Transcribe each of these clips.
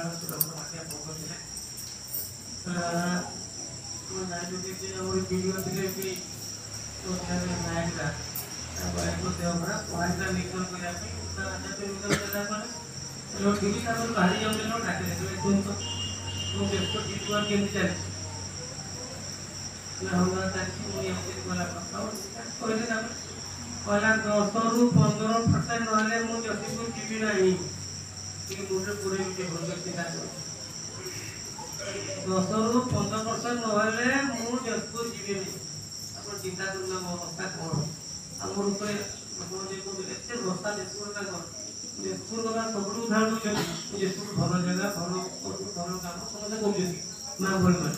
ସୁରକ୍ଷା ମାଠିଆ ପକଉଥିଲେ ଭିଡ଼ିଓ ଥିଲେ ବି ନାୟକଟା ଦେହ ଖରାପ ପଢ଼ାଇଥିଲା ନିକଲ କରିବା ପାଇଁ ଦେଲା ପରେ ଠିକ୍ ତାପରେ ବାହାରି ଯାଉଥିଲେ ଡାକିଲେ କେମିତି ଚାଲିଛି କହିଲେ ତାପରେ कहला 10 ରୁ 15% নহলে ମୁଁ ଜଗତପୁର ଯିବି ନାହିଁ ଟିକେ ମୁଣ୍ଡରେ ପୁରେଇ ଟିକେ ଭଲ ଚିନ୍ତା କର 10 ରୁ 15% নহলে ମୁଁ ଜଗତପୁର ଯିବି ନାହିଁ ଆପଣ ଚିନ୍ତା କରୁନା ମୋ ଅବସ୍ଥା କଣ ଆମର ଉପରେ ଆପଣ ଯେ କୋ ଏତେ ବର୍ଷା ଜଗତପୁର का जयपुर का सबरू उदाहरण जयपुर भल जगह भल काम समझे कौन माँ भल मान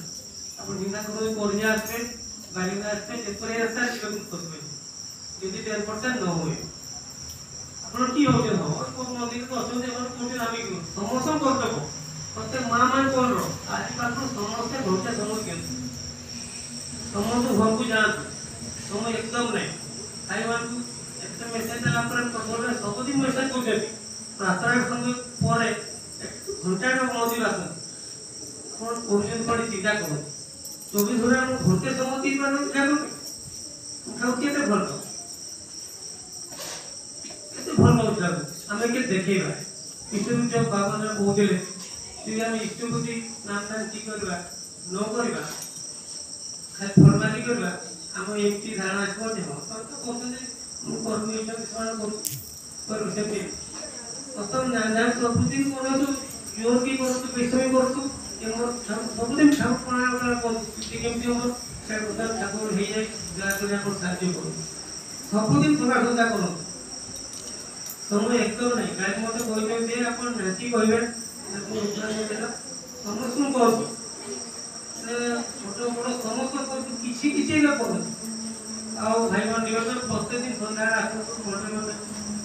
आप चिंता करें परिया आसपे गाड़ी में आसपे जयपुर रास्ता खोजबे यदि 10% न हुए आप मंदिर को असुविधा समस्त कर्तव्य प्रत्येक माँ मान कौन आज पास समस्ते घंटे समय के समस्त घर को जातु समय एकदम नहीं खाइबा मेसेज सबुदिन मेसेज कर प्रार्थना खंड पर घंटा मंदिर आसन चिंता कर 24 घंटा घंटे समय दी उठा भल भल आम के देखा इष्ट जो बाबा कहते यदि आम इष्टपति नाम दान ठीक करवा न करवा खाली फर्माली करवा आम एमती धारणा आसो तो कहते सबुदिन करूँ जोर की करूँ बेसमी करूँ सबुदिन ठाकुर केमती हम ठाकुर हो जाए दया साहय करूँ सबुदिन थोड़ा धंदा करूँ समय एकदम नहीं गाड़ी मत कहते आप नाची कहे समस्त करूँ छोट बड़ समस्त किसी किसी करूँ आओ भाई मान निवेदन प्रत्येक दिन सन्ध्या आसो मटे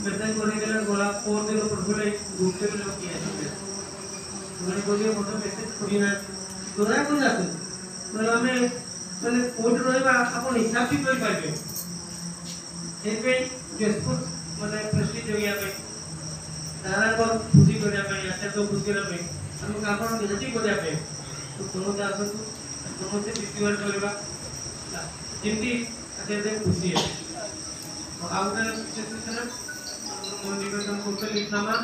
मेसेज कर गला 4 दिन पूर्व घूमते लोग किए बोलिए मत मेसेज करना दया कर आसो आम मैंने कोर्ट रहा आप हिसाब भी करेंगे जयपुर मैंने प्रेस्टिज जगह दादा खुशी करने आचार्य खुशी करने आप निजी करने तो समस्त आसतु समस्ते डिस्ट्रीब्यूट करवा जमी खुशी है। निवेदन करते लिखना